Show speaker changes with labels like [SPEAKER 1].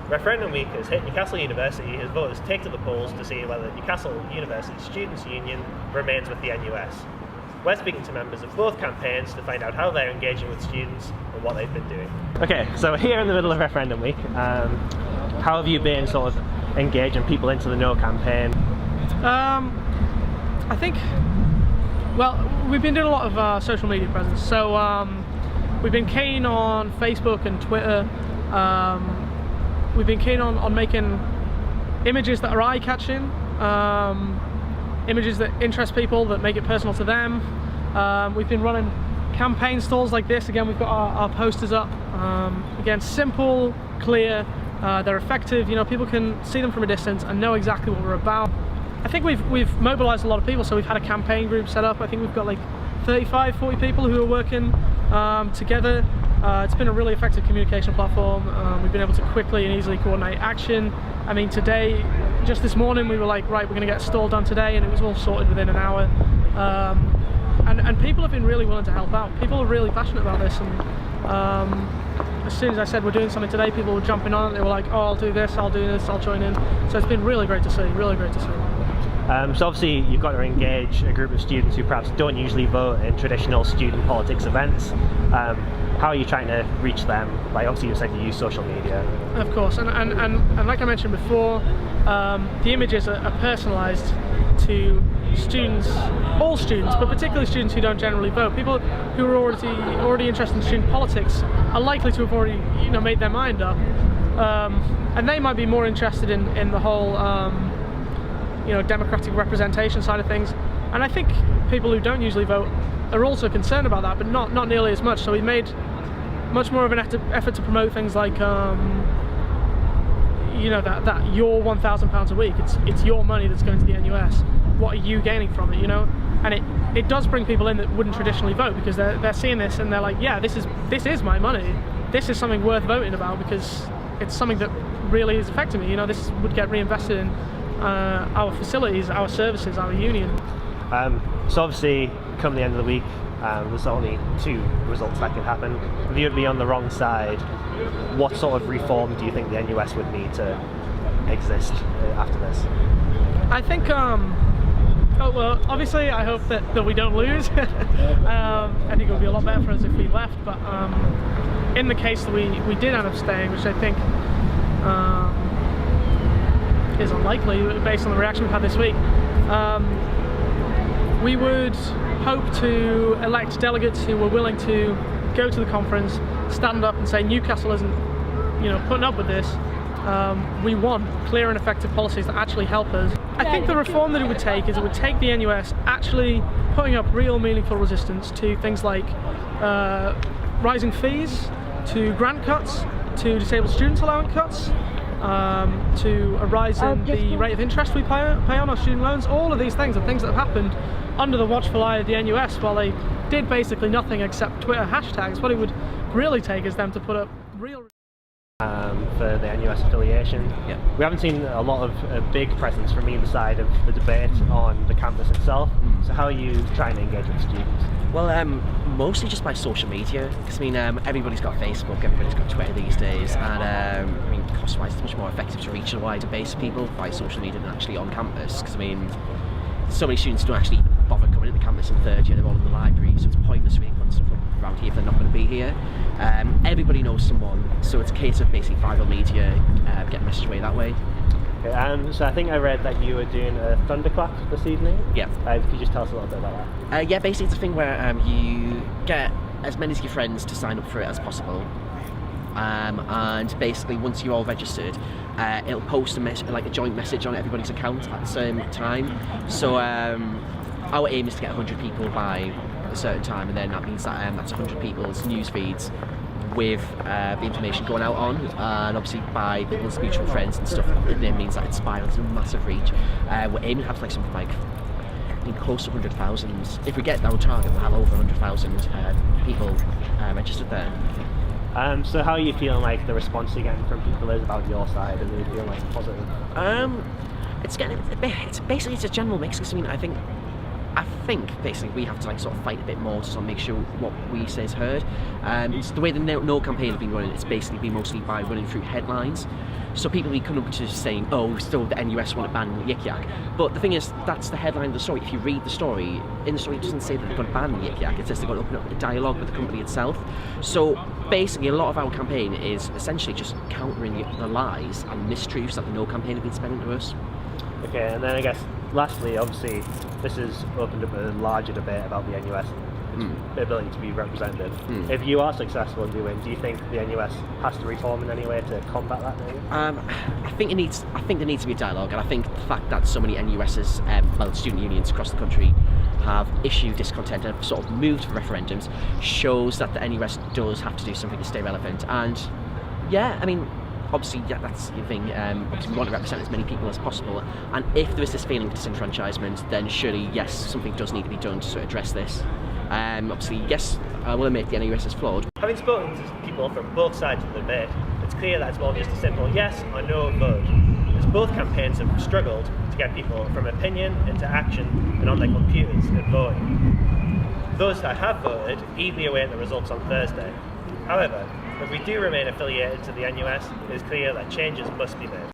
[SPEAKER 1] Referendum week has hit Newcastle University as voters take to the polls to see whether Newcastle University Students' Union remains with the NUS. We're speaking to members of both campaigns to find out how they're engaging with students and what they've been doing. Okay, so we're here in the middle of referendum week. How have you been sort of engaging people into the No campaign?
[SPEAKER 2] I think, well, we've been doing a lot of social media presence. So we've been keen on Facebook and Twitter. We've been keen on making images that are eye-catching, images that interest people, that make it personal to them. We've been running campaign stalls like this. Again, we've got our posters up. Again, simple, clear, they're effective. You know, people can see them from a distance and know exactly what we're about. I think we've mobilized a lot of people, so we've had a campaign group set up. I think we've got like 35, 40 people who are working together. It's been a really effective communication platform. We've been able to quickly and easily coordinate action. I mean, today, just this morning, we were like, right, we're going to get a stall done today, and it was all sorted within an hour. And people have been really willing to help out. People are really passionate about this, and as soon as I said we're doing something today, people were jumping on it. They were like, oh, I'll do this, I'll do this, I'll join in. So it's been really great to see, really great to see.
[SPEAKER 1] So obviously you've got to engage a group of students who perhaps don't usually vote in traditional student politics events. How are you trying to reach them? Like, obviously you said you use social media.
[SPEAKER 2] Of course, and like I mentioned before, the images are personalised to students, all students, but particularly students who don't generally vote. People who are already interested in student politics are likely to have already, you know, made their mind up, and they might be more interested in the whole you know, democratic representation side of things. And I think people who don't usually vote are also concerned about that, but not nearly as much. So we made much more of an effort to promote things like you know, that your £1,000 a week, it's your money that's going to the NUS. What are you gaining from it, you know? And it does bring people in that wouldn't traditionally vote, because they're seeing this and they're like, yeah, this is my money. This is something worth voting about because it's something that really is affecting me. You know, this would get reinvested in our facilities, our services, our union.
[SPEAKER 1] So obviously, come the end of the week, there's only two results that can happen. If you would be on the wrong side, what sort of reform do you think the NUS would need to exist after this?
[SPEAKER 2] I think, oh well, obviously I hope that we don't lose. I think it would be a lot better for us if we left, but in the case that we did end up staying, which I think is unlikely based on the reaction we've had this week, we would hope to elect delegates who were willing to go to the conference, stand up and say Newcastle isn't, you know, putting up with this. We want clear and effective policies that actually help us. I think the reform that it would take is it would take the NUS actually putting up real meaningful resistance to things like rising fees, to grant cuts, to disabled students allowance cuts, to a rise in the rate of interest we pay on our student loans. All of these things are things that have happened under the watchful eye of the NUS while they did basically nothing except Twitter hashtags. What it would really take is them to put up real...
[SPEAKER 1] For the NUS affiliation. Yeah. We haven't seen a lot of a big presence from either side of the debate on the campus itself. So how are you trying to engage with students?
[SPEAKER 3] Well, mostly just by social media, because I mean, everybody's got Facebook, everybody's got Twitter these days, and I mean, cost-wise, it's much more effective to reach a wider base of people by social media than actually on campus. Because I mean, so many students don't actually bother coming to the campus in third year; they're all in the library, so it's pointless really putting stuff around here if they're not going to be here. Everybody knows someone, so it's a case of basically viral media, getting a message away that way.
[SPEAKER 1] Okay, so I think I read that you were doing a thunderclap this evening.
[SPEAKER 3] Yeah.
[SPEAKER 1] Could you just tell us a little bit about that?
[SPEAKER 3] Yeah, basically it's a thing where you get as many of your friends to sign up for it as possible. And basically once you're all registered, it'll post a joint message on everybody's account at the same time. So our aim is to get 100 people by a certain time, and then that means that that's 100 people's news feeds with the information going out on, and obviously by people's mutual friends and stuff, it then means that it spirals to massive reach. We're aiming to have like something like close to 100,000. If we get our target, we'll have over 100,000 people registered there.
[SPEAKER 1] So how are you feeling like the response you're getting from people is about your side? Are they feeling like positive?
[SPEAKER 3] It's basically a general mix, because I mean, I think I think basically we have to like sort of fight a bit more to sort of make sure what we say is heard. So the way the No campaign has been running, it's basically been mostly by running through headlines. So people will come up to saying, oh, still the NUS want to ban Yik Yak. But the thing is, that's the headline of the story. If you read the story, in the story it doesn't say that they're going to ban Yik Yak, it says they're going to open up a dialogue with the company itself. So basically a lot of our campaign is essentially just countering the lies and mistruths that the No campaign have been spreading to us.
[SPEAKER 1] Okay, and then I guess lastly, obviously, this has opened up a larger debate about the NUS and its ability to be represented. If you are successful in doing, do you think the NUS has to reform in any way to combat that? Maybe?
[SPEAKER 3] I think there needs to be a dialogue, and I think the fact that so many NUSs, student unions across the country, have issued discontent and have sort of moved for referendums shows that the NUS does have to do something to stay relevant. And yeah, I mean, obviously, yeah, that's the thing. Obviously, we want to represent as many people as possible. And if there is this feeling of disenfranchisement, then surely, yes, something does need to be done to sort of address this. Obviously, yes, I will admit the NUS is flawed.
[SPEAKER 1] Having spoken to people from both sides of the debate, it's clear that it's more just a simple yes or no vote, as both campaigns have struggled to get people from opinion into action and on their computers and voting. Those that have voted eagerly await the results on Thursday. However, if we do remain affiliated to the NUS, it is clear that changes must be made.